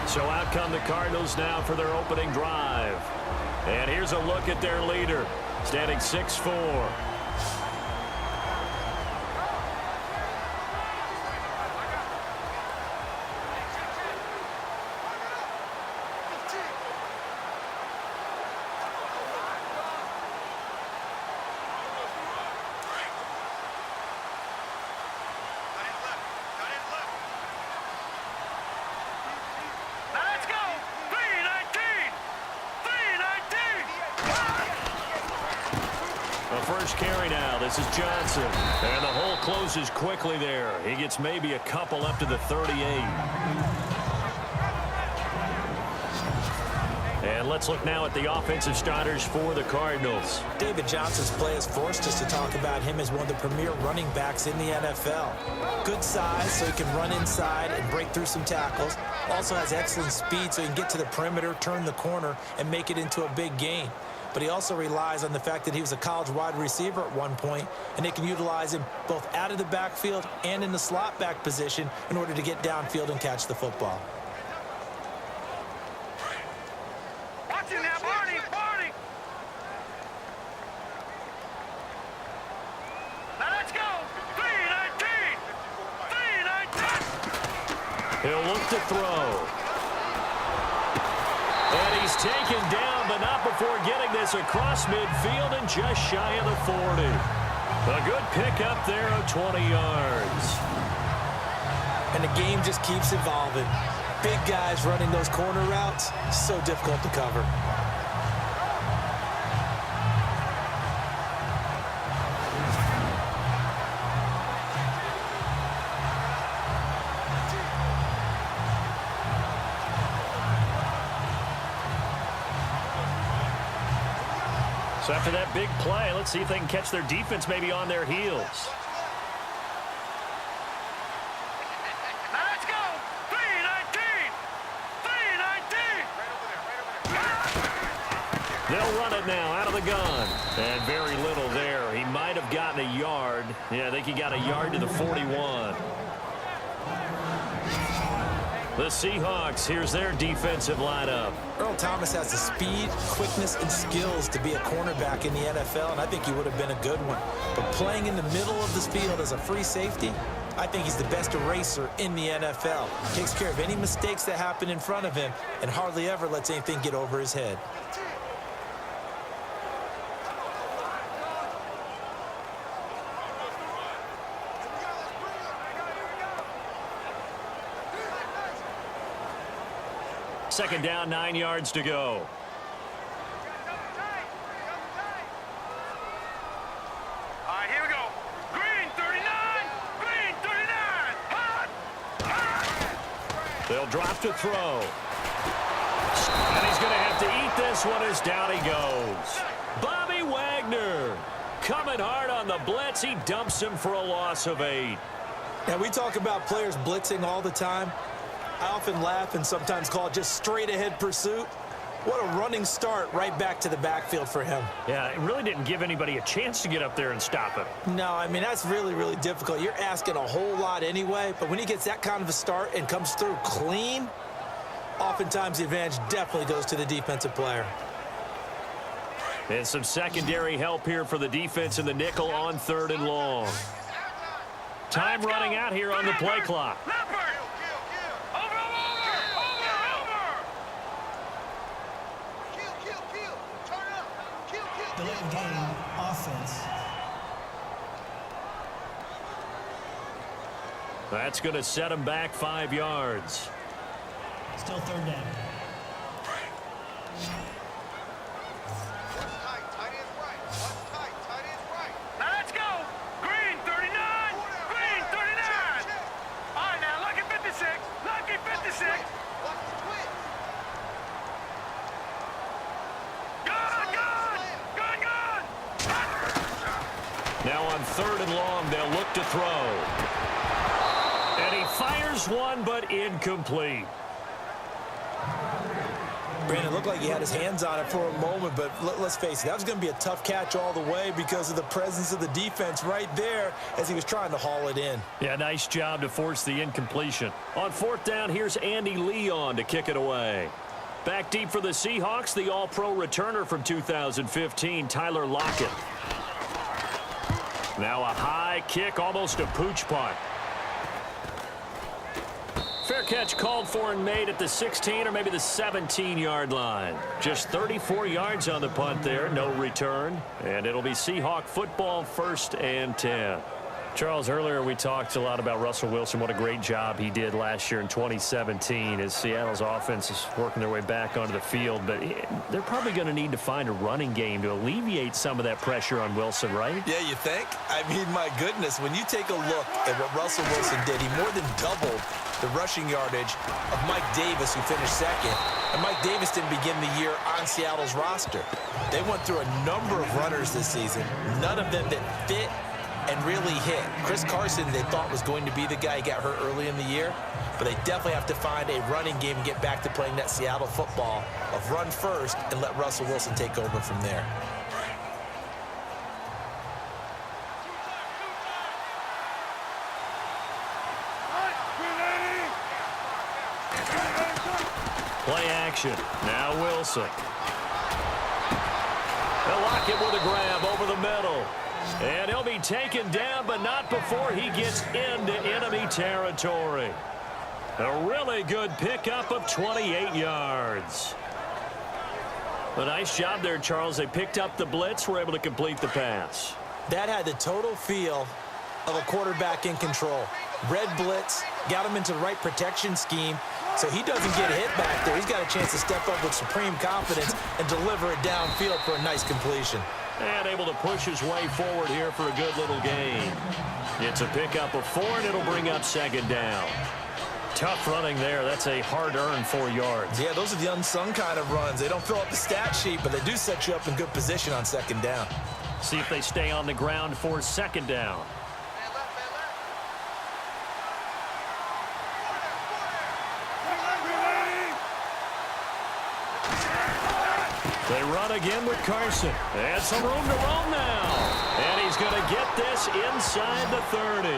So out come the Cardinals now for their opening drive. And here's a look at their leader, standing 6'4". First carry now. This is Johnson. And the hole closes quickly there. He gets maybe a couple up to the 38. And let's look now at the offensive starters for the Cardinals. David Johnson's play has forced us to talk about him as one of the premier running backs in the NFL. Good size so he can run inside and break through some tackles. Also has excellent speed so he can get to the perimeter, turn the corner, and make it into a big gain. But he also relies on the fact that he was a college wide receiver at one point, and they can utilize him both out of the backfield and in the slot back position in order to get downfield and catch the football. Watch him now, Barney! Barney! Now let's go! 3-19! 3-19! He'll look to throw. And he's taken down, but not before getting this across midfield and just shy of the 40. A good pickup there of 20 yards. And the game just keeps evolving. Big guys running those corner routes, so difficult to cover. So after that big play, let's see if they can catch their defense maybe on their heels. Now let's go! 3-19! 3-19! They'll run it now out of the gun. And very little there. He might have gotten a yard. Yeah, I think he got a yard to the 41. The Seahawks, here's their defensive lineup. Earl Thomas has the speed, quickness, and skills to be a cornerback in the NFL, and I think he would have been a good one. But playing in the middle of this field as a free safety, I think he's the best eraser in the NFL. Takes care of any mistakes that happen in front of him and hardly ever lets anything get over his head. Second down, 9 yards to go. All right, here we go. Green 39! Green 39! Hot! Hot! They'll drop to throw. And he's going to have to eat this one as down he goes. Bobby Wagner coming hard on the blitz. He dumps him for a loss of 8. Now, we talk about players blitzing all the time. I often laugh and sometimes call it just straight-ahead pursuit. What a running start right back to the backfield for him. Yeah, it really didn't give anybody a chance to get up there and stop him. No, I mean, that's really, really difficult. You're asking a whole lot anyway, but when he gets that kind of a start and comes through clean, oftentimes the advantage definitely goes to the defensive player. And some secondary help here for the defense in the nickel on 3rd and long. Time running out here on the play clock. Delayed game, offense. That's going to set him back 5 yards. Still 3rd down. Now let's go! Green 39! Green 39! All right, now, lucky 56! Lucky 56! Now on 3rd and long, they'll look to throw. And he fires one, but incomplete. Brandon, looked like he had his hands on it for a moment, but let's face it, that was going to be a tough catch all the way because of the presence of the defense right there as he was trying to haul it in. Yeah, nice job to force the incompletion. On fourth down, here's Andy Leon to kick it away. Back deep for the Seahawks, the all-pro returner from 2015, Tyler Lockett. Now a high kick, almost a pooch punt. Fair catch called for and made at the 16 or maybe the 17-yard line. Just 34 yards on the punt there, no return. And it'll be Seahawk football, 1st and 10. Charles, earlier we talked a lot about Russell Wilson, what a great job he did last year in 2017 as Seattle's offense is working their way back onto the field. But they're probably going to need to find a running game to alleviate some of that pressure on Wilson, right? Yeah, you think? I mean, my goodness, when you take a look at what Russell Wilson did, he more than doubled the rushing yardage of Mike Davis, who finished second. And Mike Davis didn't begin the year on Seattle's roster. They went through a number of runners this season, none of them that fit and really hit. Chris Carson, they thought was going to be the guy. He got hurt early in the year, but they definitely have to find a running game and get back to playing that Seattle football of run first and let Russell Wilson take over from there. Play action. Now Wilson. They'll lock it with a grab over the middle. And he'll be taken down, but not before he gets into enemy territory. A really good pickup of 28 yards. A nice job there, Charles. They picked up the blitz, were able to complete the pass. That had the total feel of a quarterback in control. Red blitz, got him into the right protection scheme, so he doesn't get hit back there. He's got a chance to step up with supreme confidence and deliver it downfield for a nice completion. And able to push his way forward here for a good little gain. It's a pickup of 4, and it'll bring up 2nd down. Tough running there. That's a hard-earned 4 yards. Yeah, those are the unsung kind of runs. They don't fill up the stat sheet, but they do set you up in good position on 2nd down. See if they stay on the ground for 2nd down. They run again with Carson. And some room to roam now. And he's going to get this inside the 30.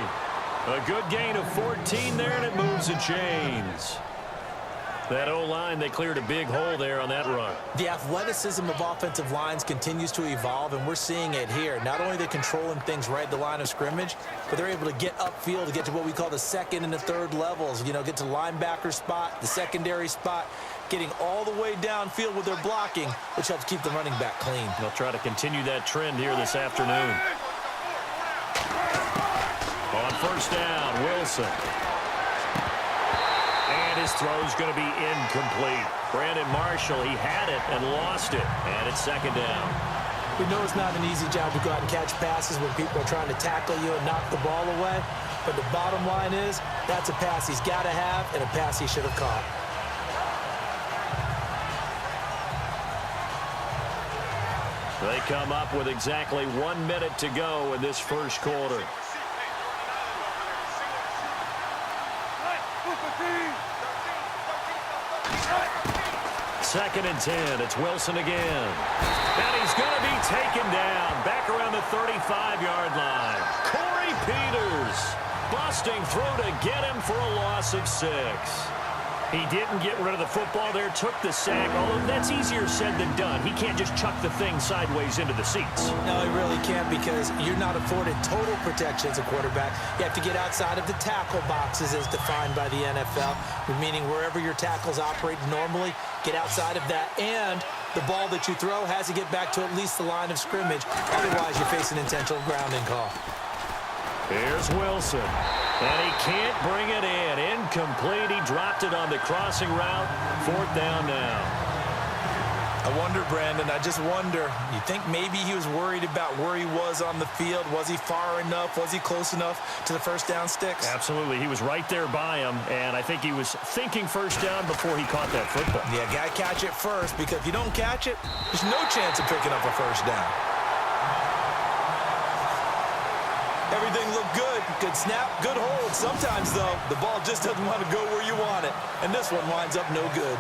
A good gain of 14 there, and it moves the chains. That O-line, they cleared a big hole there on that run. The athleticism of offensive lines continues to evolve, and we're seeing it here. Not only are they controlling things right at the line of scrimmage, but they're able to get upfield to get to what we call the 2nd and the 3rd levels. You know, get to the linebacker spot, the secondary spot, getting all the way downfield with their blocking, which helps keep the running back clean. They'll try to continue that trend here this afternoon. On 1st down, Wilson. And his throw's going to be incomplete. Brandon Marshall, he had it and lost it. And it's 2nd down. We know it's not an easy job to go out and catch passes when people are trying to tackle you and knock the ball away. But the bottom line is, that's a pass he's got to have and a pass he should have caught. They come up with exactly 1 minute to go in this first quarter. Second and 10. It's Wilson again. And he's going to be taken down back around the 35-yard line. Corey Peters busting through to get him for a loss of 6. He didn't get rid of the football there, took the sack, although that's easier said than done. He can't just chuck the thing sideways into the seats. No, he really can't because you're not afforded total protection as a quarterback. You have to get outside of the tackle boxes as defined by the NFL, meaning wherever your tackles operate normally, get outside of that, and the ball that you throw has to get back to at least the line of scrimmage. Otherwise, you face an intentional grounding call. Here's Wilson. And he can't bring it in. Incomplete. He dropped it on the crossing route. 4th down now. I wonder, Brandon, I just wonder, you think maybe he was worried about where he was on the field? Was he far enough? Was he close enough to the 1st down sticks? Absolutely. He was right there by him, and I think he was thinking 1st down before he caught that football. Yeah, got to catch it first, because if you don't catch it, there's no chance of picking up a 1st down. Everything looked good. Good snap, good hold. Sometimes, though, the ball just doesn't want to go where you want it. And this one winds up no good.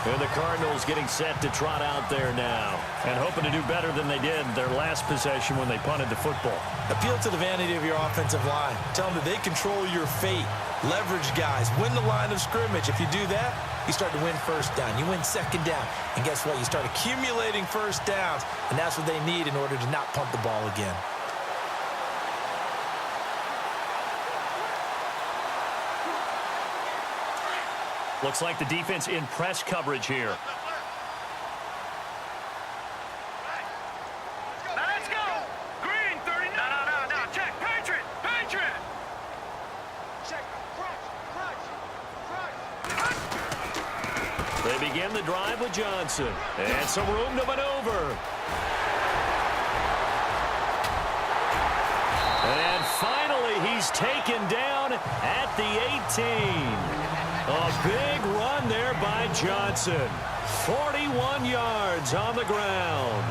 And the Cardinals getting set to trot out there now and hoping to do better than they did their last possession when they punted the football. Appeal to the vanity of your offensive line. Tell them that they control your fate. Leverage guys. Win the line of scrimmage. If you do that, you start to win first down. You win second down. And guess what? You start accumulating first downs. And that's what they need in order to not punt the ball again. Looks like the defense in press coverage here. Let's go. Green 30. No. Check. Patriot. Check. They begin the drive with Johnson. And some room to maneuver. And finally, he's taken down at the 18. A big run there by Johnson. 41 yards on the ground.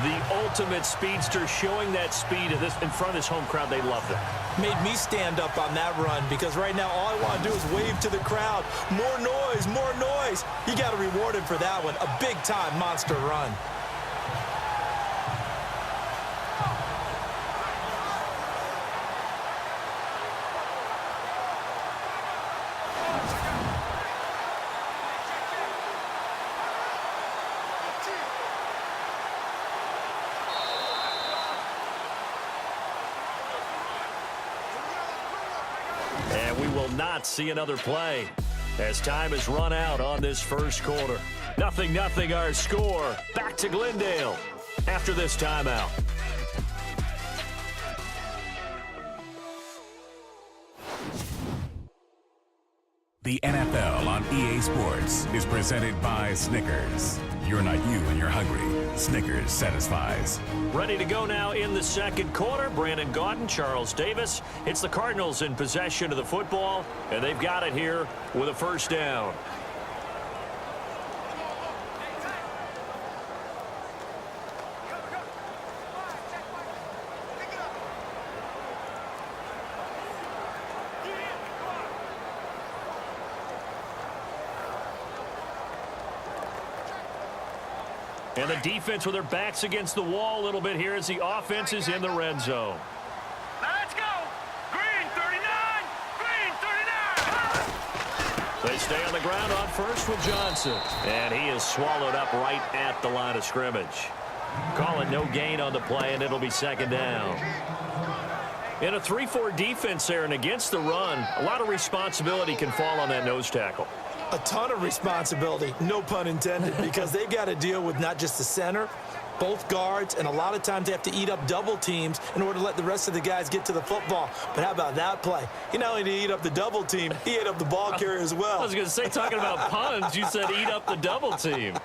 The ultimate speedster, showing that speed in front of this home crowd. They loved it. Made me stand up on that run because right now all I want to do is wave to the crowd. More noise, more noise. You got to reward him for that one. A big-time monster run. And we will not see another play as time has run out on this first quarter. 0-0 our score. Back to Glendale after this timeout. The NFL on EA Sports is presented by Snickers. You're not you when you're hungry. Snickers satisfies. Ready to go now in the second quarter. Brandon Gaudin, Charles Davis. It's the Cardinals in possession of the football, and they've got it here with a first down. And the defense with their backs against the wall a little bit here as the offense is in the red zone. Let's go. Green 39. Green 39. They stay on the ground on first with Johnson. And he is swallowed up right at the line of scrimmage. Call it no gain on the play, and it'll be second down. In a 3-4 defense there and against the run, a lot of responsibility can fall on that nose tackle. A ton of responsibility, no pun intended, because they've got to deal with not just the center, both guards, and a lot of times they have to eat up double teams in order to let the rest of the guys get to the football. But how about that play? He not only did he eat up the double team, he ate up the ball carrier as well. I was going to say, talking about puns, you said eat up the double team.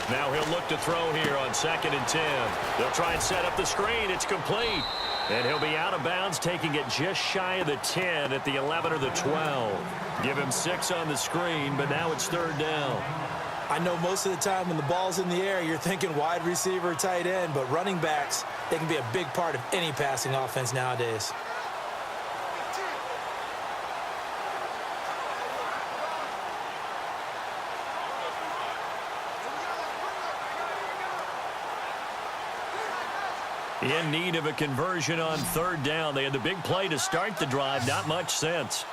Now he'll look to throw here on 2nd and 10. They'll try and set up the screen. It's complete. And he'll be out of bounds, taking it just shy of the 10 at the 11 or the 12. Give him 6 on the screen, but now it's third down. I know most of the time when the ball's in the air, you're thinking wide receiver, tight end, but running backs, they can be a big part of any passing offense nowadays. In need of a conversion on third down. They had the big play to start the drive. Not much sense.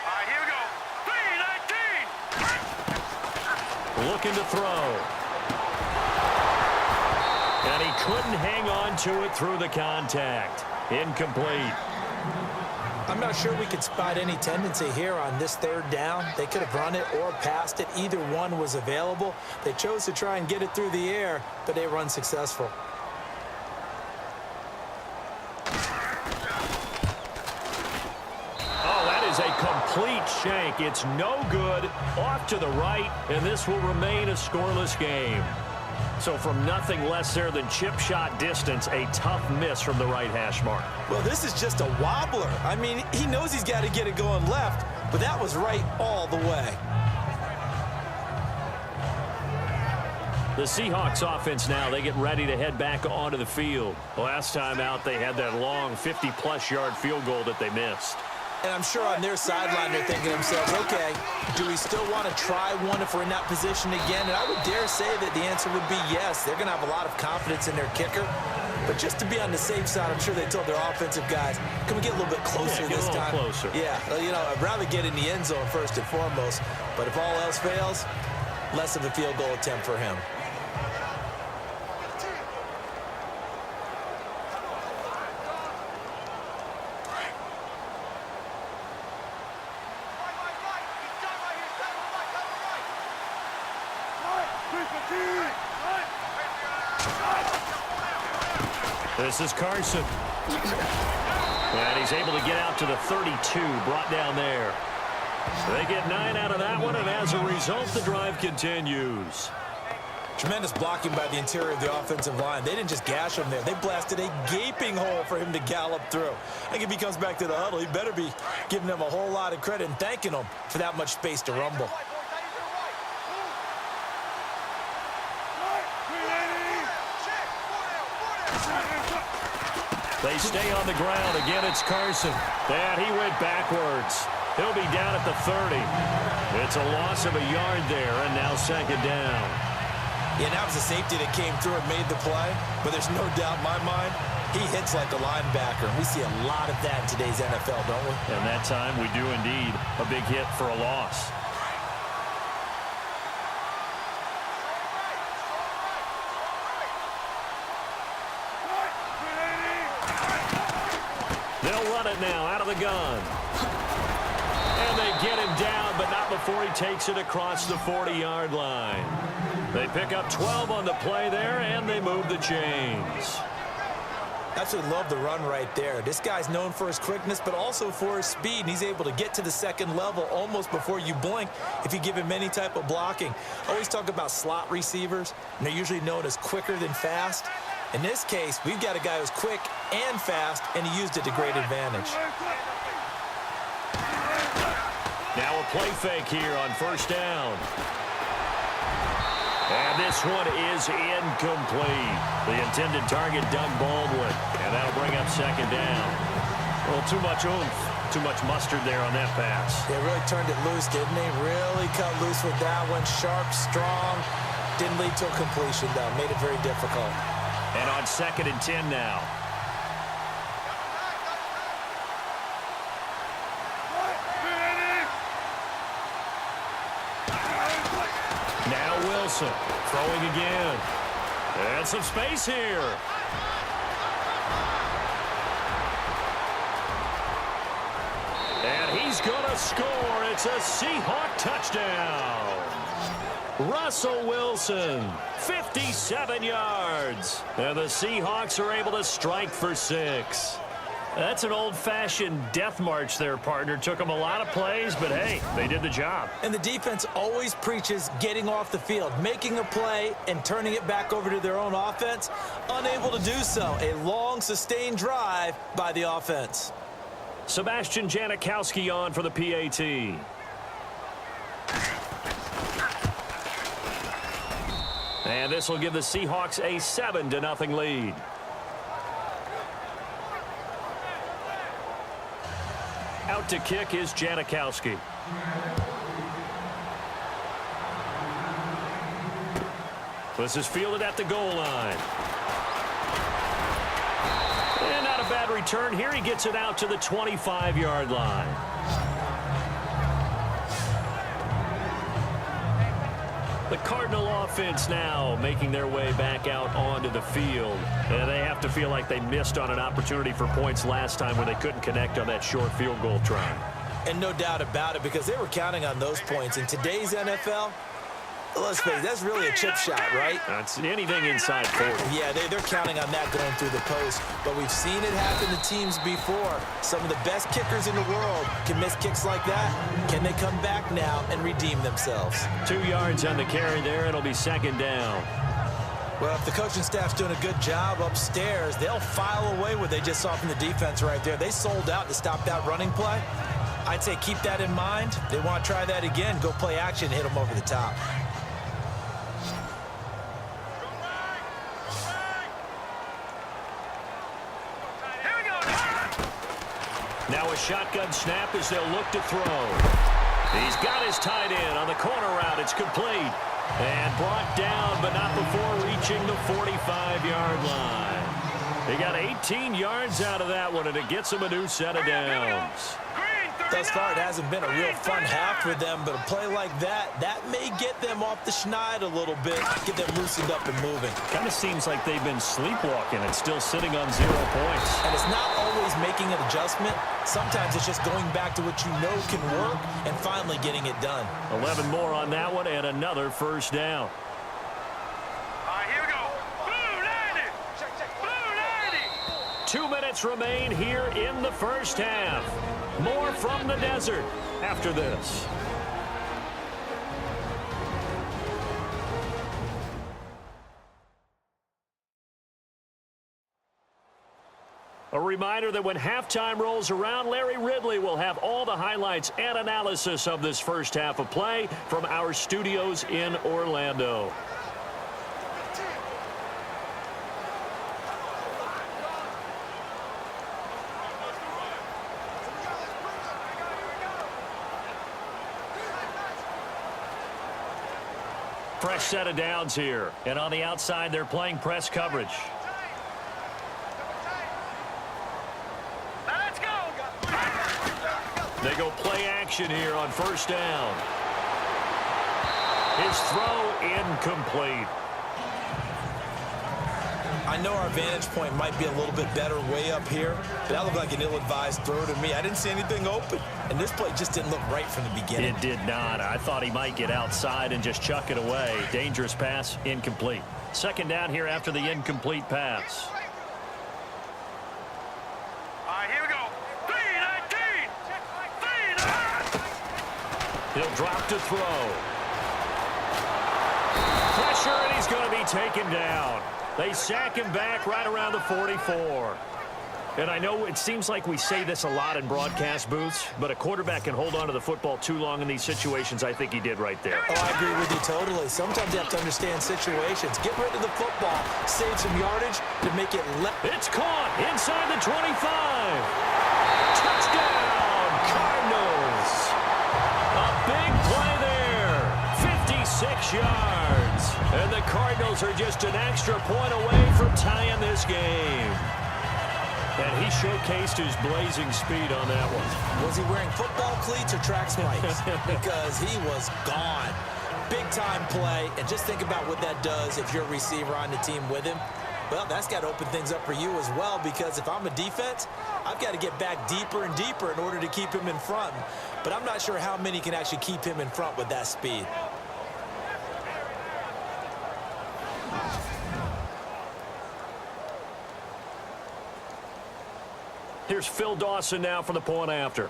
All right, here we go. 3-19. Looking to throw. And he couldn't hang on to it through the contact. Incomplete. I'm not sure we could spot any tendency here on this third down. They could have run it or passed it. Either one was available. They chose to try and get it through the air, but they were unsuccessful. Oh, that is a complete shank. It's no good. Off to the right, and this will remain a scoreless game. So from nothing less there than chip shot distance, a tough miss from the right hash mark. Well, this is just a wobbler. I mean, he knows he's got to get it going left, but that was right all the way. The Seahawks offense now, they get ready to head back onto the field. Last time out, they had that long 50-plus yard field goal that they missed. And I'm sure on their sideline they're thinking to themselves, okay, do we still want to try one if we're in that position again? And I would dare say that the answer would be yes. They're going to have a lot of confidence in their kicker. But just to be on the safe side, I'm sure they told their offensive guys, can we get a little bit closer this time? Closer. Yeah, you know, I'd rather get in the end zone first and foremost. But if all else fails, less of a field goal attempt for him. This is Carson. And he's able to get out to the 32, brought down there. They get 9 out of that one, and as a result, the drive continues. Tremendous blocking by the interior of the offensive line. They didn't just gash him there. They blasted a gaping hole for him to gallop through. I think if he comes back to the huddle, he better be giving them a whole lot of credit and thanking them for that much space to rumble. They stay on the ground. Again, it's Carson. And he went backwards. He'll be down at the 30. It's a loss of a yard there, and now second down. Yeah, that was a safety that came through and made the play. But there's no doubt in my mind, he hits like a linebacker. We see a lot of that in today's NFL, don't we? And that time, we do indeed. A big hit for a loss. They'll run it now out of the gun. And they get him down, but not before he takes it across the 40-yard line. They pick up 12 on the play there, and they move the chains. Absolutely love the run right there. This guy's known for his quickness, but also for his speed. And he's able to get to the second level almost before you blink if you give him any type of blocking. Always talk about slot receivers, and they're usually known as quicker than fast. In this case, we've got a guy who's quick and fast, and he used it to great advantage. Now a play fake here on first down. And this one is incomplete. The intended target, Doug Baldwin. And that'll bring up second down. Well, too much oomph, too much mustard there on that pass. They really turned it loose, didn't they? Really cut loose with that one. Sharp, strong. Didn't lead to a completion, though. Made it very difficult. And on second and 10 now. Now Wilson throwing again. And some space here. And he's going to score. It's a Seahawk touchdown. Russell Wilson, 57 yards. And the Seahawks are able to strike for 6. That's an old-fashioned death march there, partner. Took them a lot of plays, but hey, they did the job. And the defense always preaches getting off the field, making a play and turning it back over to their own offense. Unable to do so. A long, sustained drive by the offense. Sebastian Janikowski on for the PAT. And this will give the Seahawks a 7-0 lead. Out to kick is Janikowski. This is fielded at the goal line. And not a bad return here. He gets it out to the 25-yard line. The Cardinal offense now making their way back out onto the field. And they have to feel like they missed on an opportunity for points last time when they couldn't connect on that short field goal try. And no doubt about it, because they were counting on those points. In today's NFL, let's face it, that's really a chip shot, right? That's anything inside 40. Yeah, they're counting on that going through the post. But we've seen it happen to teams before. Some of the best kickers in the world can miss kicks like that. Can they come back now and redeem themselves? 2 yards on the carry there. It'll be second down. Well, if the coaching staff's doing a good job upstairs, they'll file away what they just saw from the defense right there. They sold out to stop that running play. I'd say keep that in mind. They want to try that again. Go play action, hit them over the top. shotgun snap as they'll look to throw. He's got his tight end on the corner route. It's complete. And brought down, but not before reaching the 45-yard line. He got 18 yards out of that one, and it gets him a new set of downs. Thus far, it hasn't been a real fun half for them, but a play like that may get them off the schneid a little bit, get them loosened up and moving. Kind of seems like they've been sleepwalking and still sitting on 0 points. And it's not always making an adjustment. Sometimes it's just going back to what you know can work and finally getting it done. 11 more on that one and another first down. All right, here we go. Blue 90. Blue 90. 2 minutes remain here in the first half. More from the desert after this. A reminder that when halftime rolls around, Larry Ridley will have all the highlights and analysis of this first half of play from our studios in Orlando. Fresh set of downs here. And on the outside, they're playing press coverage. Let's go. They go play action here on first down. His throw incomplete. I know our vantage point might be a little bit better way up here, but that looked like an ill-advised throw to me. I didn't see anything open, and this play just didn't look right from the beginning. It did not. I thought he might get outside and just chuck it away. Dangerous pass, incomplete. Second down here after the incomplete pass. All right, here we go. 319. 319. He'll drop to throw. Pressure, and he's going to be taken down. They sack him back right around the 44. And I know it seems like we say this a lot in broadcast booths, but a quarterback can hold on to the football too long in these situations. I think he did right there. Oh, I agree with you totally. Sometimes you have to understand situations. Get rid of the football, save some yardage to make it less. It's caught inside the 25. Touchdown, Cardinals. A big play there. 56 yards. And the Cardinals are just an extra point away from tying this game. And he showcased his blazing speed on that one. Was he wearing football cleats or track spikes? Because he was gone. Big-time play. And just think about what that does if you're a receiver on the team with him. Well, that's got to open things up for you as well, because if I'm a defense, I've got to get back deeper and deeper in order to keep him in front. But I'm not sure how many can actually keep him in front with that speed. Here's Phil Dawson now for the point after.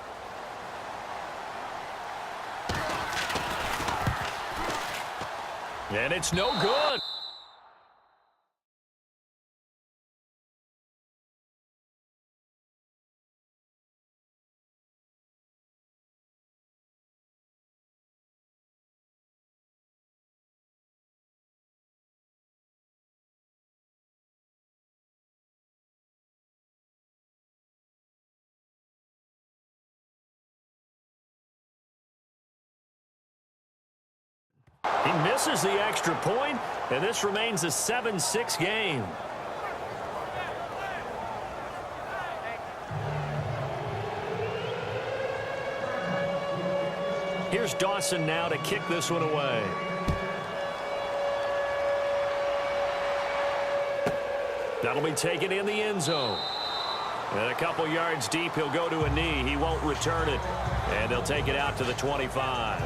And it's no good. He misses the extra point, and this remains a 7-6 game. Here's Dawson now to kick this one away. That'll be taken in the end zone. And a couple yards deep, he'll go to a knee. He won't return it. And they'll take it out to the 25.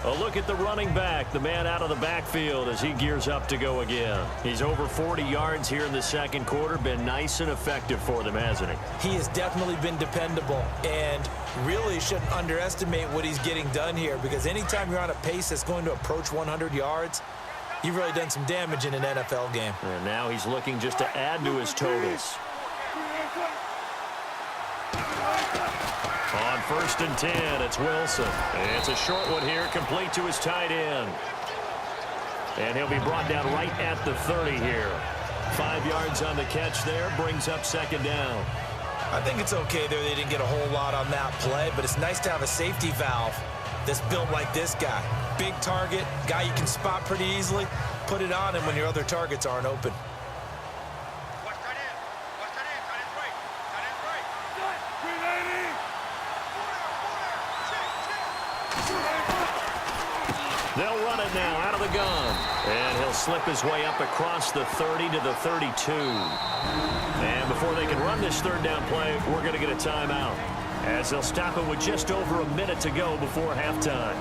A look at the running back, the man out of the backfield as he gears up to go again. He's over 40 yards here in the second quarter. Been nice and effective for them, hasn't he? He has definitely been dependable, and really shouldn't underestimate what he's getting done here, because anytime you're on a pace that's going to approach 100 yards, you've really done some damage in an NFL game. And now he's looking just to add to his totals. On 1st and 10, it's Wilson. And it's a short one here, complete to his tight end. And he'll be brought down right at the 30 here. 5 yards on the catch there, brings up second down. I think it's okay there. They didn't get a whole lot on that play, but it's nice to have a safety valve that's built like this guy. Big target, guy you can spot pretty easily. Put it on him when your other targets aren't open. They'll run it now out of the gun. And he'll slip his way up across the 30 to the 32. And before they can run this third down play, we're going to get a timeout, as they'll stop it with just over a minute to go before halftime.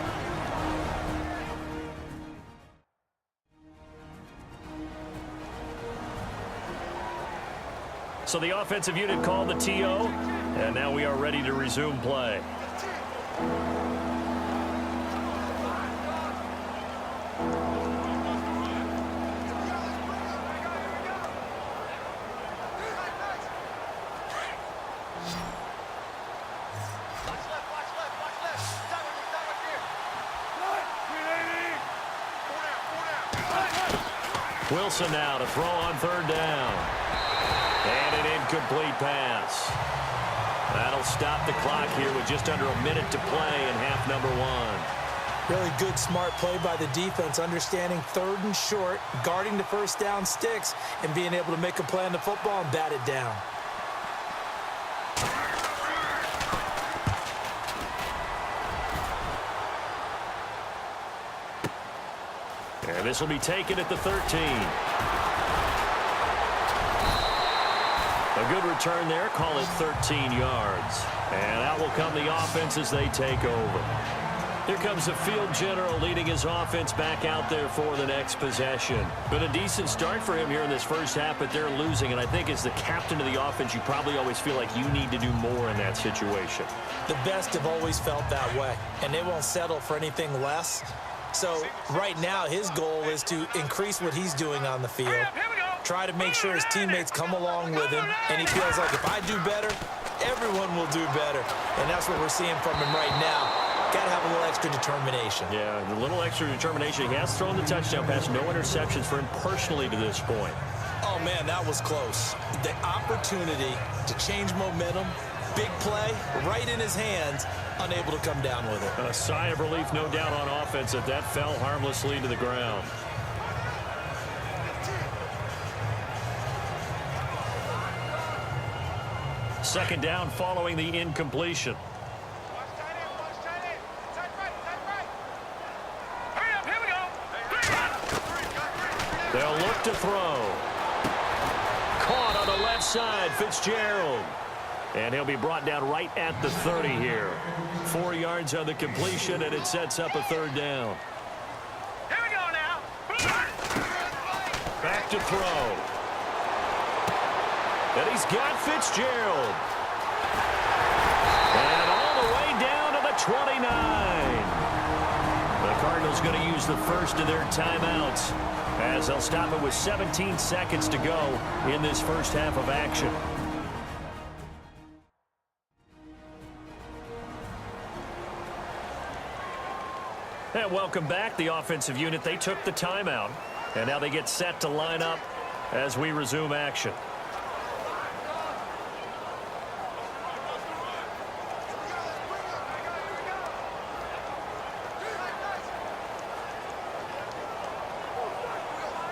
So the offensive unit called the TO, and now we are ready to resume play. Wilson now to throw on third down. And an incomplete pass. That'll stop the clock here with just under a minute to play in half number one. Really good, smart play by the defense, understanding third and short, guarding the first down sticks, and being able to make a play on the football and bat it down. And this will be taken at the 13. A good return there, call it 13 yards. And out will come the offense as they take over. Here comes the field general leading his offense back out there for the next possession. Been a decent start for him here in this first half, but they're losing. And I think as the captain of the offense, you probably always feel like you need to do more in that situation. The best have always felt that way, and they won't settle for anything less. So right now his goal is to increase what he's doing on the field, try to make sure his teammates come along with him, and he feels like if I do better, everyone will do better. And that's what we're seeing from him right now. Got to have a little extra determination. Yeah, the little extra determination. He has thrown the touchdown pass, no interceptions for him personally to this point. Oh, man, that was close. The opportunity to change momentum, big play, right in his hands, unable to come down with it. A sigh of relief, no doubt, on offense that fell harmlessly to the ground. Second down following the incompletion. They'll look to throw. Caught on the left side, Fitzgerald. And he'll be brought down right at the 30 here. 4 yards on the completion, and it sets up a third down. Here we go now. Back to throw. And he's got Fitzgerald. And all the way down to the 29. The Cardinals going to use the first of their timeouts, as they'll stop it with 17 seconds to go in this first half of action. And welcome back, the offensive unit. They took the timeout, and now they get set to line up as we resume action.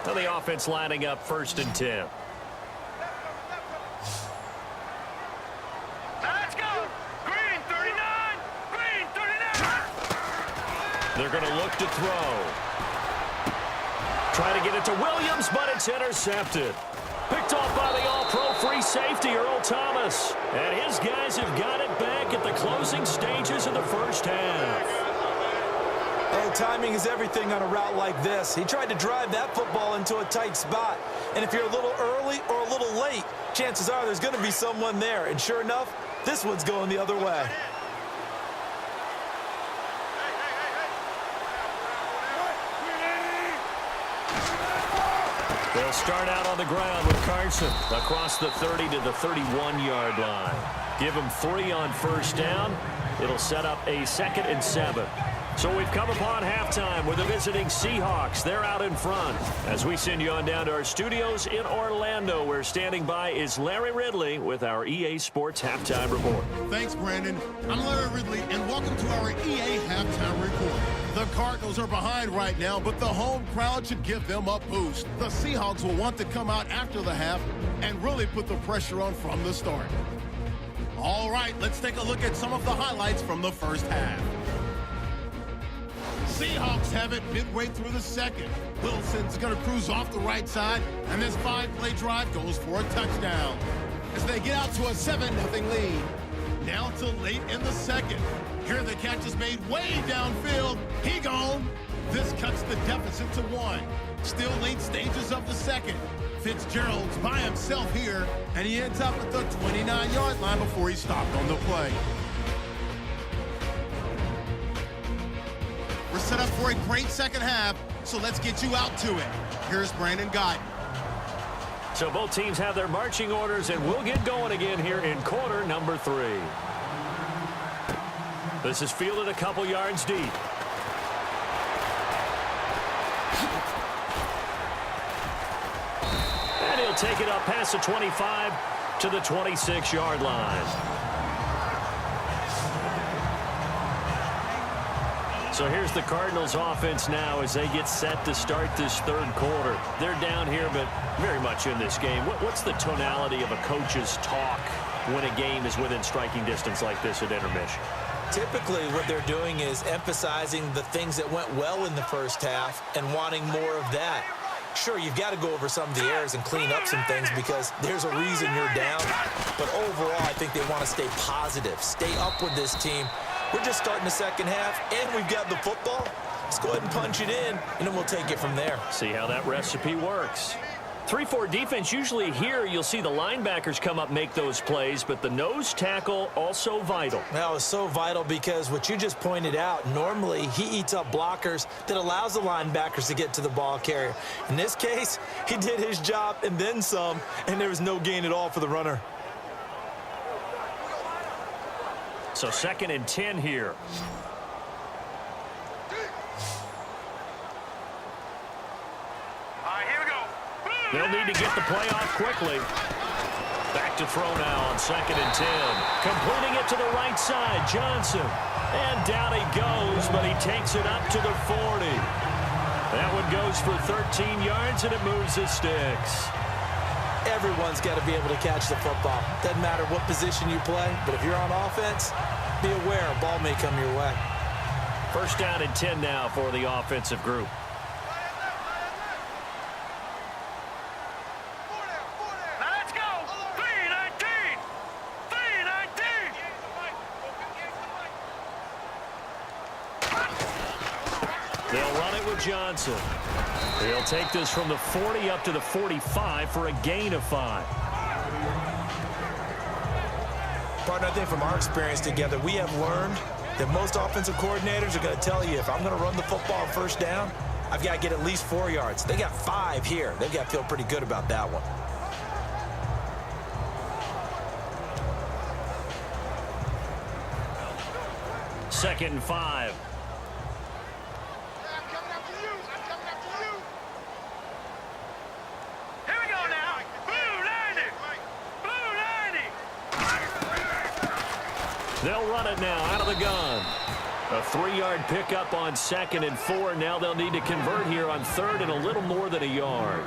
Now the offense lining up 1st and 10. Let's go. Green 39. Green 39. They're going to look to throw. Try to get it to Williams, but it's intercepted. Picked off by the all-pro free safety, Earl Thomas. And his guys have got it back at the closing stages of the first half. Oh, timing is everything on a route like this. He tried to drive that football into a tight spot. And if you're a little early or a little late, chances are there's going to be someone there. And sure enough, this one's going the other way. They'll start out on the ground with Carson across the 30 to the 31-yard line. Give him 3 on first down. It'll set up a 2nd and 7. So we've come upon halftime with the visiting Seahawks. They're out in front. As we send you on down to our studios in Orlando, where standing by is Larry Ridley with our EA Sports Halftime Report. Thanks, Brandon. I'm Larry Ridley, and welcome to our EA Halftime Report. The Cardinals are behind right now, but the home crowd should give them a boost. The Seahawks will want to come out after the half and really put the pressure on from the start. All right, let's take a look at some of the highlights from the first half. Seahawks have it midway through the second. Wilson's going to cruise off the right side, and this 5-play drive goes for a touchdown. As they get out to a 7-0 lead. Now to late in the second. Here the catch is made way downfield. He gone. This cuts the deficit to 1. Still late stages of the second. Fitzgerald's by himself here, and he ends up at the 29-yard line before he stopped on the play. We're set up for a great second half, so let's get you out to it. Here's Brandon Guyton. So both teams have their marching orders, and we'll get going again here in quarter number 3. This is fielded a couple yards deep. And he'll take it up past the 25 to the 26-yard line. So here's the Cardinals offense now as they get set to start this third quarter. They're down here, but very much in this game. What's the tonality of a coach's talk when a game is within striking distance like this at intermission? Typically, what they're doing is emphasizing the things that went well in the first half and wanting more of that. Sure, you've got to go over some of the errors and clean up some things because there's a reason you're down. But overall, I think they want to stay positive, stay up with this team. We're just starting the second half, and we've got the football. Let's go ahead and punch it in, and then we'll take it from there. See how that recipe works. 3-4 defense, usually here you'll see the linebackers come up, make those plays, but the nose tackle also vital. Well, it's so vital because what you just pointed out, normally he eats up blockers that allows the linebackers to get to the ball carrier. In this case, he did his job and then some, and there was no gain at all for the runner. So 2nd and 10 here. Here we go. They'll need to get the play off quickly. Back to throw now on 2nd and 10. Completing it to the right side, Johnson. And down he goes, but he takes it up to the 40. That one goes for 13 yards, and it moves the sticks. Everyone's got to be able to catch the football. Doesn't matter what position you play, but if you're on offense, be aware a ball may come your way. 1st down and 10 now for the offensive group. Now let's go. 3-19. 3-19. They'll run it with Johnson. He'll take this from the 40 up to the 45 for a gain of 5. Partner, I think from our experience together, we have learned that most offensive coordinators are going to tell you if I'm going to run the football on 1st down, I've got to get at least 4 yards. They got 5 here. They've got to feel pretty good about that one. Second and 5. Here we go now. Blue 90. Blue 90. They'll run it now out of the gun. A 3-yard pickup on 2nd and 4. Now they'll need to convert here on 3rd and a little more than a yard.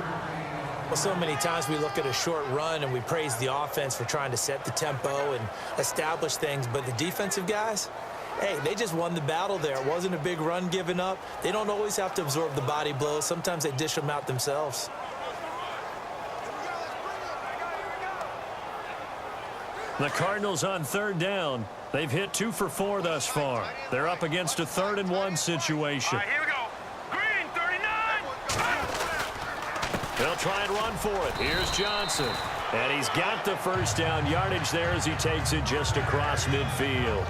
Well, so many times we look at a short run and we praise the offense for trying to set the tempo and establish things, but the defensive guys, hey, they just won the battle there. It wasn't a big run given up. They don't always have to absorb the body blows. Sometimes they dish them out themselves. The Cardinals on 3rd down. They've hit 2 for 4 thus far. They're up against a 3rd and 1 situation. Here we go. Green 39. They'll try and run for it. Here's Johnson. And he's got the 1st down yardage there as he takes it just across midfield.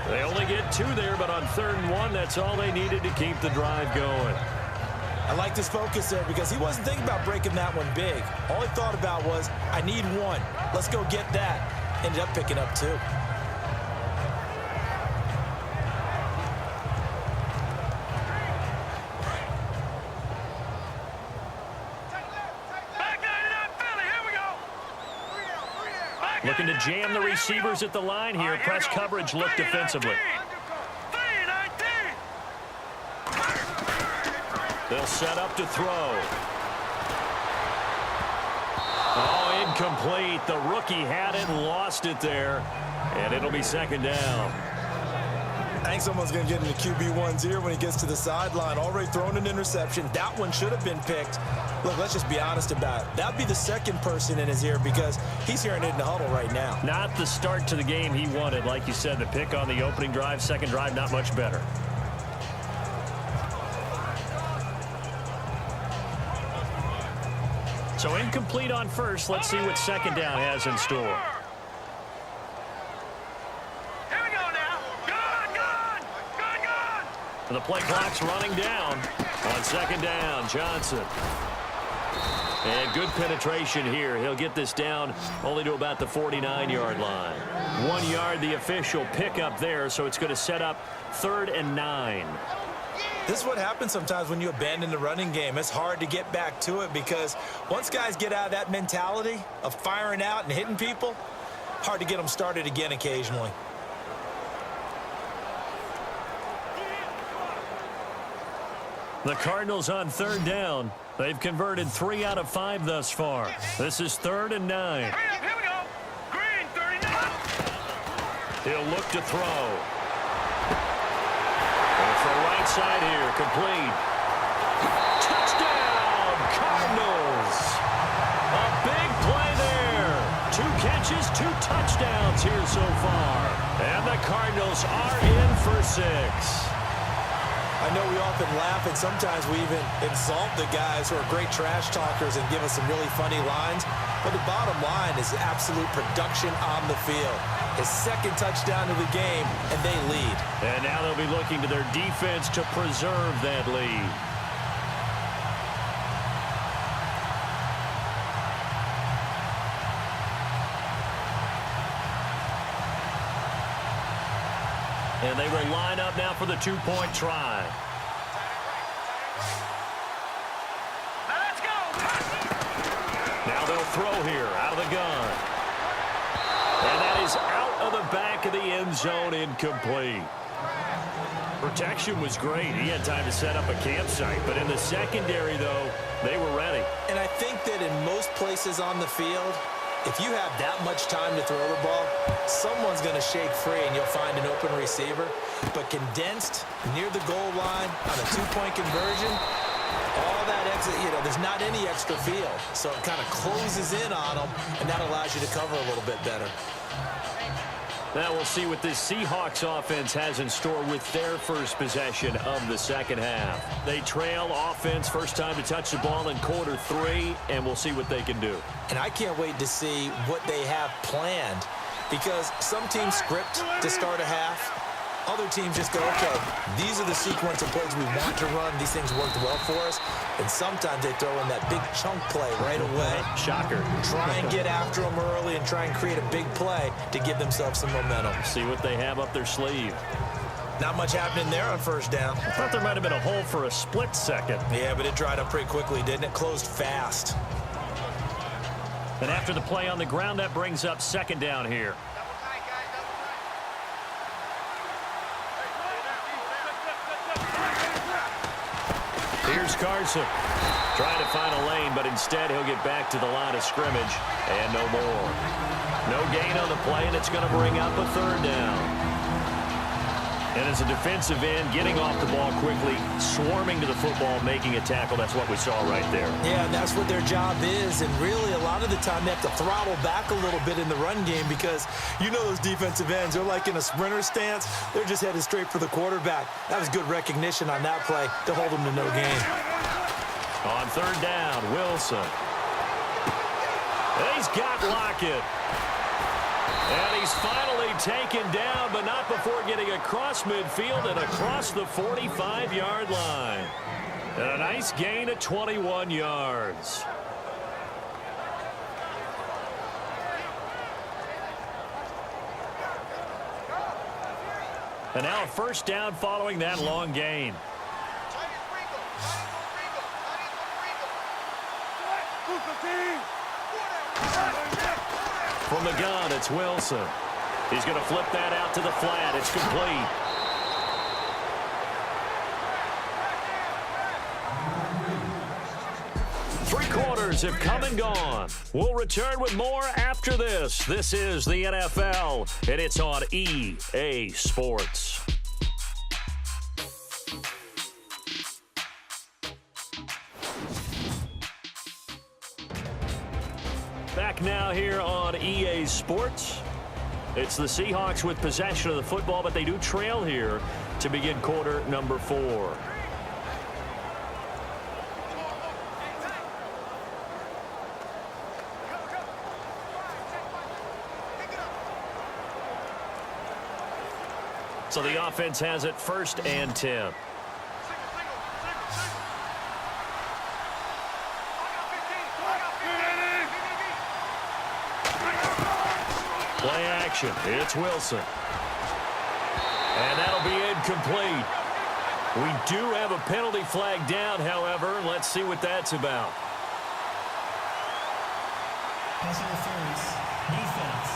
They only get 2 there, but on 3rd and 1, that's all they needed to keep the drive going. I like this focus there because he wasn't thinking about breaking that one big. All he thought about was, I need 1. Let's go get that. Ended up picking up 2. Looking to jam the receivers at the line here. Press coverage look defensively. 3-19. They'll set up to throw. Oh, incomplete. The rookie had it and lost it there. And it'll be second down. I think someone's going to get into QB1's ear when he gets to the sideline. Already thrown an interception. That one should have been picked. Look, let's just be honest about it. That'd be the second person in his ear because he's hearing it in the huddle right now. Not the start to the game he wanted. Like you said, the pick on the opening drive, second drive, not much better. So incomplete on first. Let's see what second down has in store. The play clock's running down on second down. Johnson. And good penetration here. He'll get this down only to about the 49-yard line. 1 yard, the official pickup there, so it's going to set up 3rd and 9. This is what happens sometimes when you abandon the running game. It's hard to get back to it because once guys get out of that mentality of firing out and hitting people, hard to get them started again occasionally. The Cardinals on 3rd down. They've converted 3 out of 5 thus far. This is 3rd and 9. Here we go. Green, 39. He'll look to throw. And for right side here, complete. Touchdown, Cardinals. A big play there. 2 catches, 2 touchdowns here so far. And the Cardinals are in for 6. I know we often laugh and sometimes we even insult the guys who are great trash talkers and give us some really funny lines. But the bottom line is absolute production on the field. His 2nd touchdown of the game, and they lead. And now they'll be looking to their defense to preserve that lead. And they will line up now for the 2-point try. Let's go. Now they'll throw here out of the gun. And that is out of the back of the end zone, incomplete. Protection was great. He had time to set up a campsite. But in the secondary, though, they were ready. And I think that in most places on the field, if you have that much time to throw the ball, someone's going to shake free and you'll find an open receiver. But condensed near the goal line on a 2-point conversion, all that exit, there's not any extra field. So it kind of closes in on them, and that allows you to cover a little bit better. Now we'll see what this Seahawks offense has in store with their first possession of the second half. They trail offense, first time to touch the ball in quarter 3, and we'll see what they can do. And I can't wait to see what they have planned because some teams script to start a half. Other teams just go, okay, these are the sequence of plays we want to run. These things worked well for us. And sometimes they throw in that big chunk play right away. Shocker. Try and get after them early and try and create a big play to give themselves some momentum. See what they have up their sleeve. Not much happening there on first down. I thought there might have been a hole for a split second. Yeah, but it dried up pretty quickly, didn't it? Closed fast. And after the play on the ground, that brings up second down here. Here's Carson. Trying to find a lane, but instead he'll get back to the line of scrimmage. And no more. No gain on the play, and it's going to bring up a 3rd down. And as a defensive end, getting off the ball quickly, swarming to the football, making a tackle, that's what we saw right there. Yeah, and that's what their job is. And really, a lot of the time, they have to throttle back a little bit in the run game because you know those defensive ends, they're like in a sprinter stance. They're just headed straight for the quarterback. That was good recognition on that play to hold them to no gain. On 3rd down, Wilson. He's got Lockett. And he's finally taken down, but not before getting across midfield and across the 45-yard line. And a nice gain of 21 yards. And now a first down following that long gain. From the gun, it's Wilson. He's going to flip that out to the flat. It's complete. Three quarters have come and gone. We'll return with more after this. This is the NFL, and it's on EA Sports. Back now here on EA Sports. It's the Seahawks with possession of the football, but they do trail here to begin quarter number 4. So the offense has it 1st and 10. Play action. It's Wilson. And that'll be incomplete. We do have a penalty flag down, however. Let's see what that's about. Pass interference. Defense.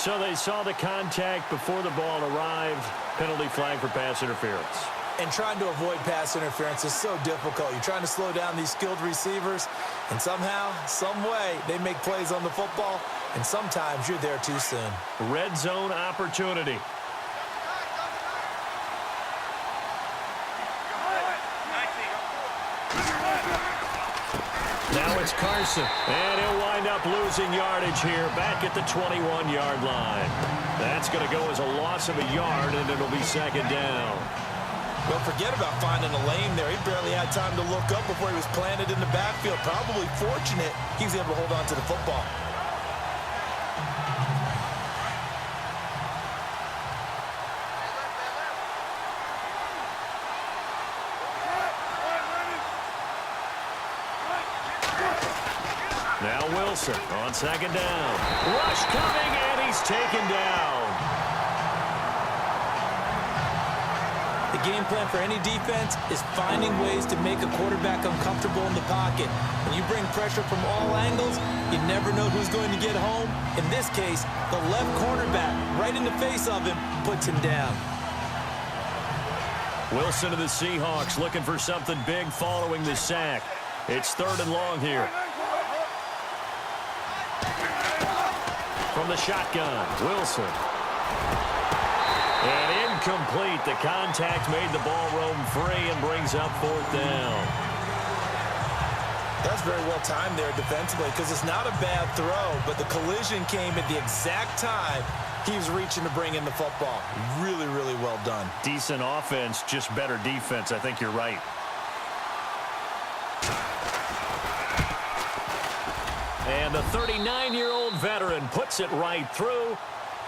So they saw the contact before the ball arrived. Penalty flag for pass interference. And trying to avoid pass interference is so difficult. You're trying to slow down these skilled receivers, and somehow, some way, they make plays on the football, and sometimes you're there too soon. Red zone opportunity. Now it's Carson, and he'll wind up losing yardage here back at the 21-yard line. That's going to go as a loss of a yard, and it'll be 2nd down. Don't forget about finding a lane there. He barely had time to look up before he was planted in the backfield. Probably fortunate he was able to hold on to the football. Now Wilson on 2nd down. Rush coming, and he's taken down. The game plan for any defense is finding ways to make a quarterback uncomfortable in the pocket. When you bring pressure from all angles, you never know who's going to get home. In this case, the left cornerback, right in the face of him, puts him down. Wilson of the Seahawks looking for something big following the sack. It's 3rd and long here. From the shotgun, Wilson. And incomplete. The contact made the ball roam free and brings up 4th down. That's very well timed there defensively because it's not a bad throw, but the collision came at the exact time he was reaching to bring in the football. Really, really well done. Decent offense, just better defense. I think you're right. And the 39-year-old veteran puts it right through.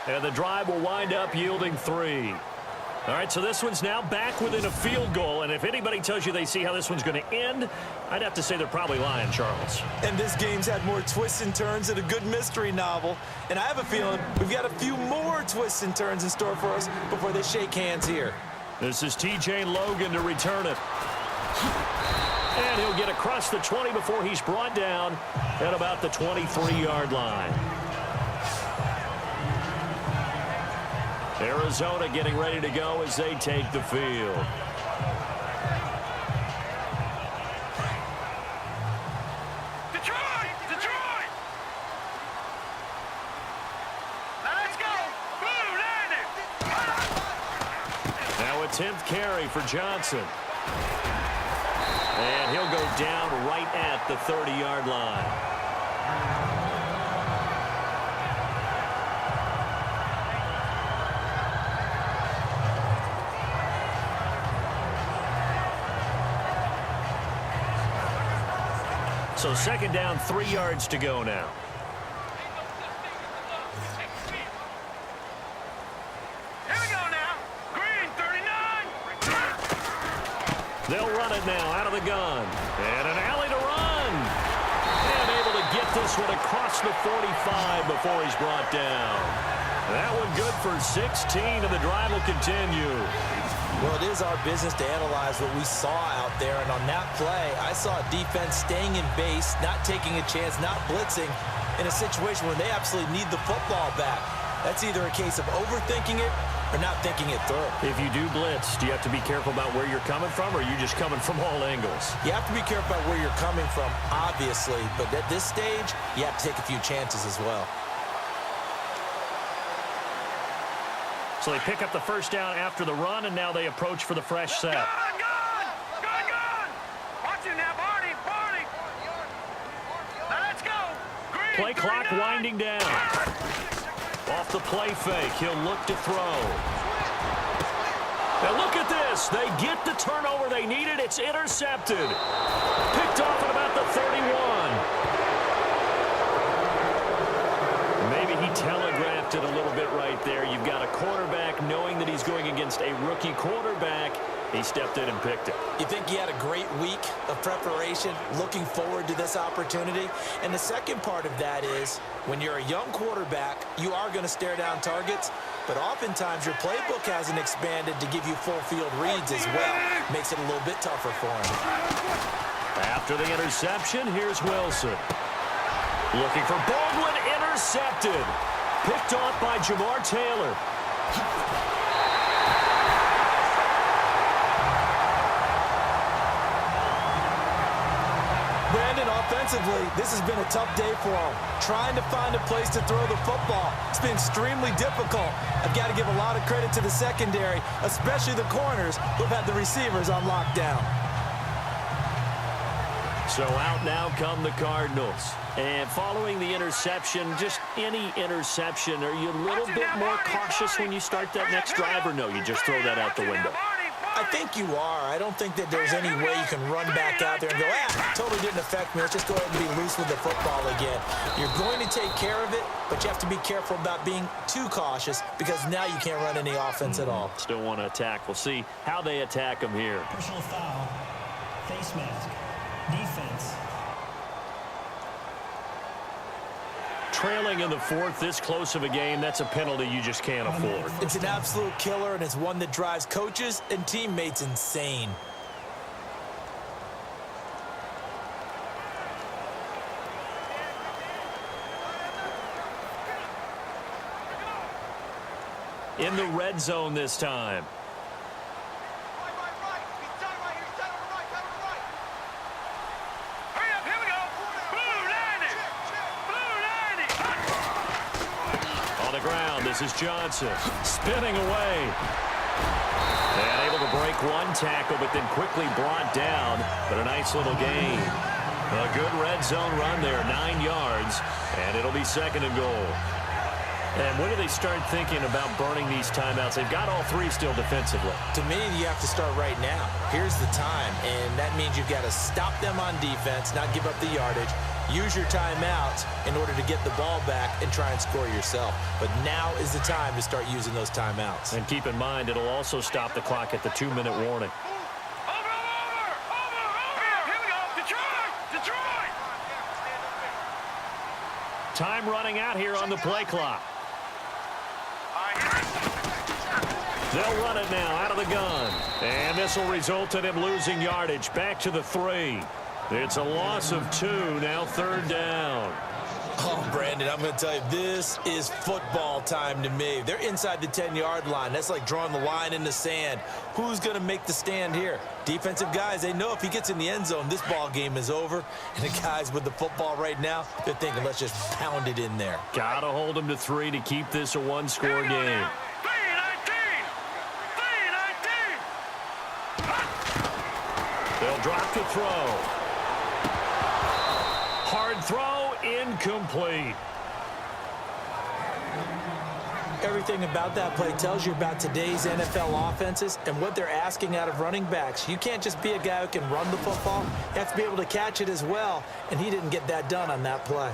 And the drive will wind up yielding 3. All right, so this one's now back within a field goal. And if anybody tells you they see how this one's going to end, I'd have to say they're probably lying, Charles. And this game's had more twists and turns than a good mystery novel. And I have a feeling we've got a few more twists and turns in store for us before they shake hands here. This is T.J. Logan to return it. And he'll get across the 20 before he's brought down at about the 23-yard line. Arizona getting ready to go as they take the field. Detroit! Detroit! Let's go! Blue landed! Now a 10th carry for Johnson. And he'll go down right at the 30-yard line. So 2nd down, 3 yards to go now. Here we go now. Green, 39. They'll run it now out of the gun. And an alley to run. And able to get this one across the 45 before he's brought down. That one good for 16, and the drive will continue. Well, it is our business to analyze what we saw out there, and on that play, I saw a defense staying in base, not taking a chance, not blitzing, in a situation where they absolutely need the football back. That's either a case of overthinking it or not thinking it through. If you do blitz, do you have to be careful about where you're coming from, or are you just coming from all angles? You have to be careful about where you're coming from, obviously, but at this stage, you have to take a few chances as well. So they pick up the first down after the run, and now they approach for the fresh set. Gun! Watch it now, Barney! Now let's go! Green, Play clock 39. winding down. Off the play fake, he'll look to throw. Now look at this. They get the turnover they needed. It's intercepted. Picked off at about the 31. Maybe he telegraphed it a little bit right there. You've got a quarterback knowing that he's going against a rookie quarterback. He stepped in and picked it. You think he had a great week of preparation, looking forward to this opportunity? And the second part of that is, when you're a young quarterback, you are going to stare down targets, but oftentimes your playbook hasn't expanded to give you full field reads as well. Makes it a little bit tougher for him. After the interception, here's Wilson. Looking for Baldwin, intercepted. Picked off by Jamar Taylor. Brandon, offensively, this has been a tough day for him. Trying to find a place to throw the football. It's been extremely difficult. I've got to give a lot of credit to the secondary, especially the corners who've had the receivers on lockdown. So out now come the Cardinals. And following the interception, just any interception, are you a little bit more cautious when you start that next drive, or no, you just throw that out the window? I think you are. I don't think that there's any way you can run back out there and go, totally didn't affect me. Let's just go ahead and be loose with the football again. You're going to take care of it, but you have to be careful about being too cautious because now you can't run any offense at all. Still want to attack. We'll see how they attack them here. Personal foul. Face mask. Defense. Trailing in the fourth, this close of a game, that's a penalty you just can't afford. It's an absolute killer, and it's one that drives coaches and teammates insane. In the red zone this time. This is Johnson spinning away. And able to break one tackle, but then quickly brought down. But a nice little gain. A good red zone run there, 9 yards. And it'll be second and goal. And when do they start thinking about burning these timeouts? They've got all three still defensively. To me, you have to start right now. Here's the time, and that means you've got to stop them on defense, not give up the yardage. Use your timeouts in order to get the ball back and try and score yourself. But now is the time to start using those timeouts. And keep in mind, it'll also stop the clock at the 2-minute warning. Detroit! Time running out here on the play clock. They'll run it now out of the gun. And this will result in him losing yardage back to the 3. It's a loss of 2, now third down. Oh, Brandon, I'm going to tell you, this is football time to me. They're inside the 10-yard line. That's like drawing the line in the sand. Who's going to make the stand here? Defensive guys, they know if he gets in the end zone, this ball game is over. And the guys with the football right now, they're thinking, let's just pound it in there. Got to hold him to 3 to keep this a one-score game. They'll drop to throw. Hard throw, incomplete. Everything about that play tells you about today's NFL offenses and what they're asking out of running backs. You can't just be a guy who can run the football. You have to be able to catch it as well, and he didn't get that done on that play.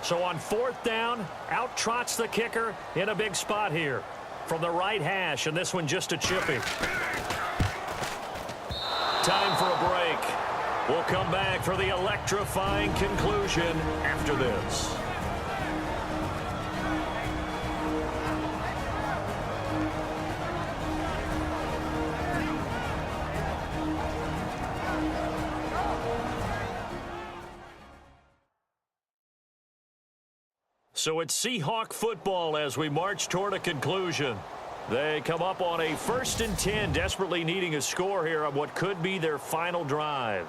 So on fourth down, out trots the kicker in a big spot here from the right hash, and this one just a chippy. Time for a break. We'll come back for the electrifying conclusion after this. So it's Seahawk football as we march toward a conclusion. They come up on a 1st and 10, desperately needing a score here on what could be their final drive.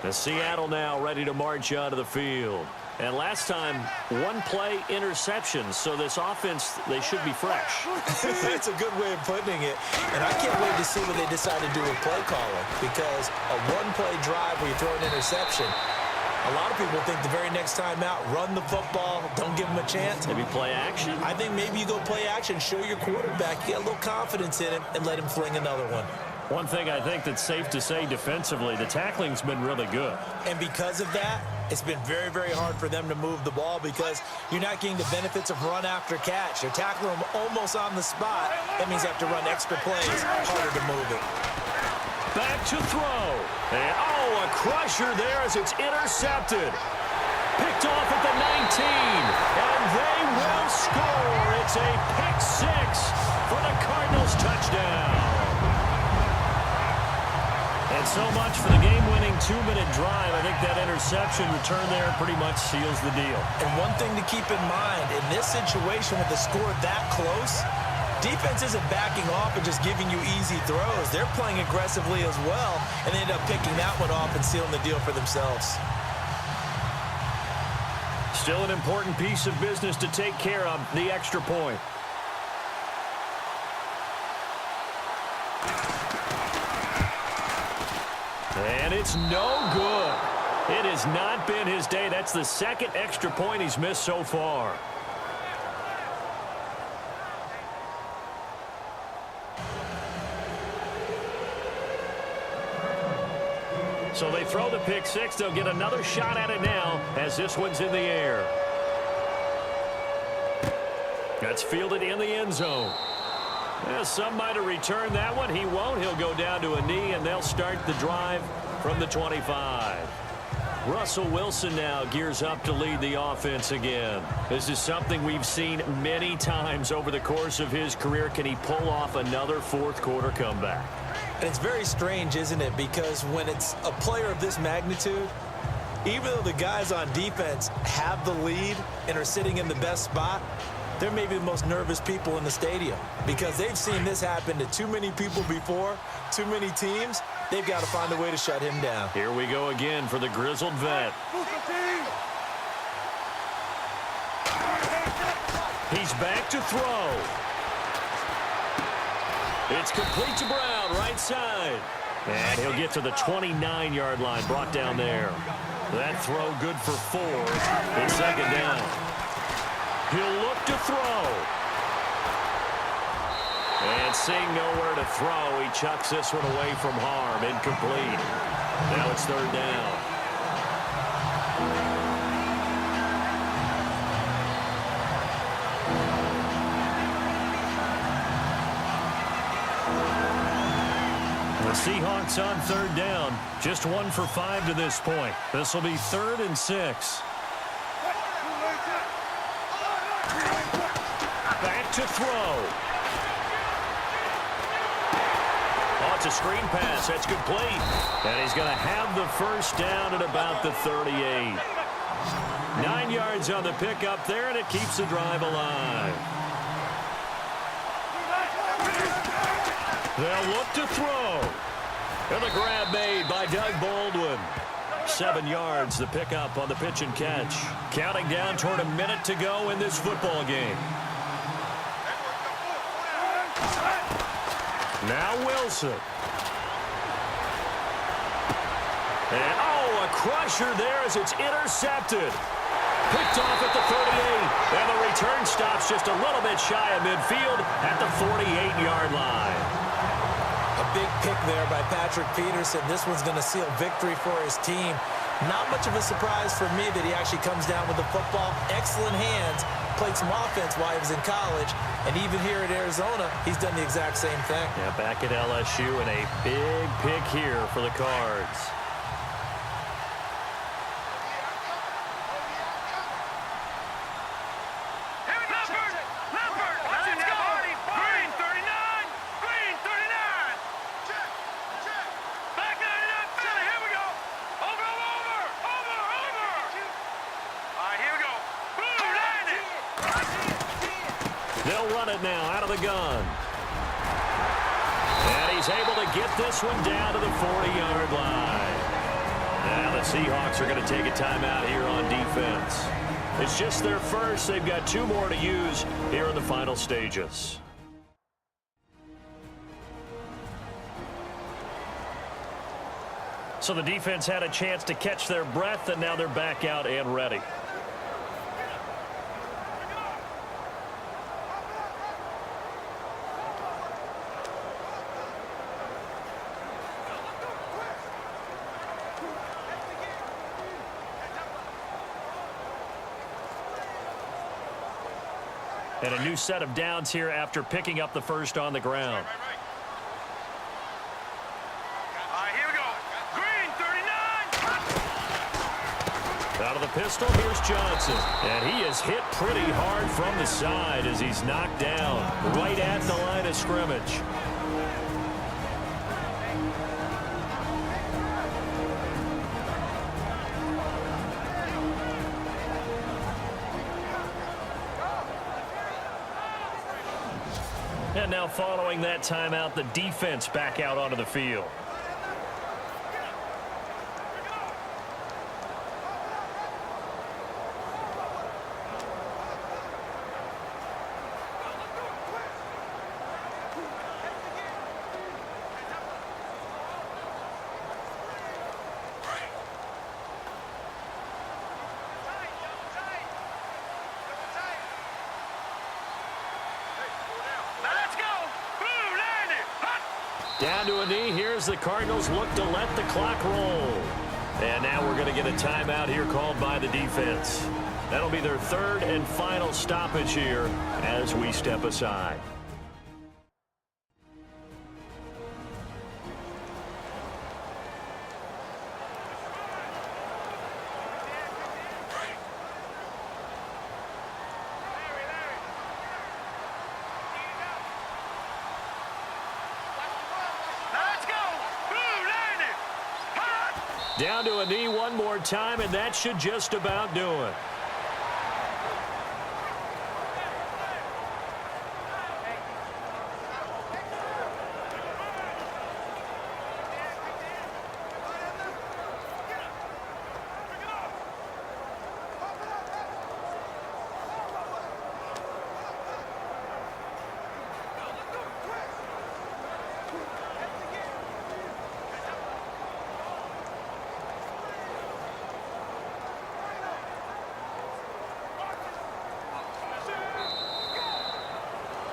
The Seattle now ready to march onto the field. And last time, one play interception, so this offense, they should be fresh. That's a good way of putting it. And I can't wait to see what they decide to do with play calling, because a one-play drive where you throw an interception, a lot of people think the very next time out, run the football, don't give them a chance. Maybe play action? I think maybe you go play action, show your quarterback, you get a little confidence in him, and let him fling another one. One thing I think that's safe to say defensively, the tackling's been really good. And because of that, it's been very, very hard for them to move the ball because you're not getting the benefits of run after catch. You're tackling them almost on the spot. That means you have to run extra plays, harder to move it. Back to throw. And, a crusher there as it's intercepted. Picked off at the 19. And they will score. It's a pick six for the Cardinals touchdown. And so much for the game-winning 2-minute drive. I think that interception return there pretty much seals the deal. And one thing to keep in mind, in this situation with the score that close, defense isn't backing off and just giving you easy throws. They're playing aggressively as well, and they end up picking that one off and sealing the deal for themselves. Still an important piece of business to take care of, the extra point. And it's no good. It has not been his day. That's the second extra point he's missed so far. So they throw the pick six. They'll get another shot at it now as this one's in the air. That's fielded in the end zone. Yeah, some might have returned that one. He won't. He'll go down to a knee, and they'll start the drive from the 25. Russell Wilson now gears up to lead the offense again. This is something we've seen many times over the course of his career. Can he pull off another fourth-quarter comeback? And it's very strange, isn't it? Because when it's a player of this magnitude, even though the guys on defense have the lead and are sitting in the best spot, they're maybe the most nervous people in the stadium because they've seen this happen to too many people before, too many teams. They've got to find a way to shut him down. Here we go again for the grizzled vet. He's back to throw. It's complete to Brown, right side. And he'll get to the 29-yard line, brought down there. That throw good for 4. It's second down. He'll look to throw. And seeing nowhere to throw, he chucks this one away from harm. Incomplete. Now it's third down. The Seahawks on third down. Just 1 for 5 to this point. This will be 3rd and 6. Back to throw. Oh, it's a screen pass. That's complete. And he's going to have the first down at about the 38. 9 yards on the pickup there, and it keeps the drive alive. They'll look to throw. And the grab made by Doug Baldwin. 7 yards, the pickup on the pitch and catch. Counting down toward a minute to go in this football game. Now Wilson. And, a crusher there as it's intercepted. Picked off at the 38. And the return stops just a little bit shy of midfield at the 48-yard line. A big pick there by Patrick Peterson. This one's going to seal victory for his team. Not much of a surprise for me that he actually comes down with the football. Excellent hands. Played some offense while he was in college. And even here at Arizona, he's done the exact same thing. Yeah, back at LSU, and a big pick here for the Cards. Green 39. Green 39. Back it now out of the gun. And he's able to get this one down to the 40-yard line. Now the Seahawks are going to take a timeout here on defense. It's just their first. They've got 2 more to use here in the final stages. So the defense had a chance to catch their breath, and now they're back out and ready. And a new set of downs here after picking up the first on the ground. Here we go. Green, 39. Out of the pistol, here's Johnson. And he is hit pretty hard from the side as he's knocked down right at the line of scrimmage. And now following that timeout, the defense back out onto the field. Down to a knee. Here's the Cardinals look to let the clock roll. And now we're going to get a timeout here called by the defense. That'll be their 3rd and final stoppage here as we step aside. Down to a knee one more time, and that should just about do it.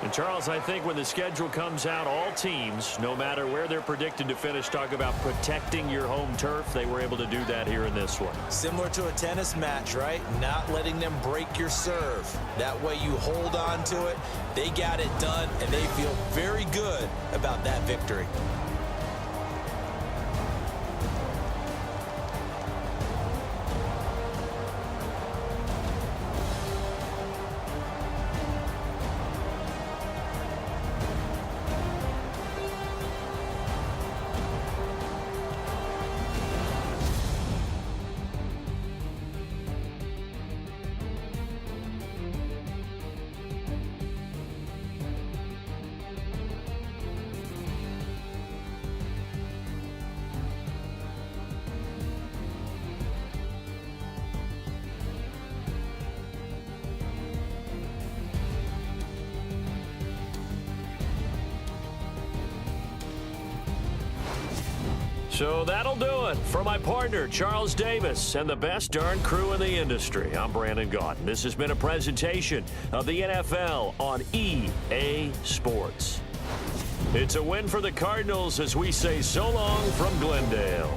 And Charles, I think when the schedule comes out, all teams, no matter where they're predicted to finish, talk about protecting your home turf. They were able to do that here in this one. Similar to a tennis match, right? Not letting them break your serve. That way you hold on to it. They got it done, and they feel very good about that victory. So that'll do it. For my partner, Charles Davis, and the best darn crew in the industry, I'm Brandon Gaudin. This has been a presentation of the NFL on EA Sports. It's a win for the Cardinals as we say so long from Glendale.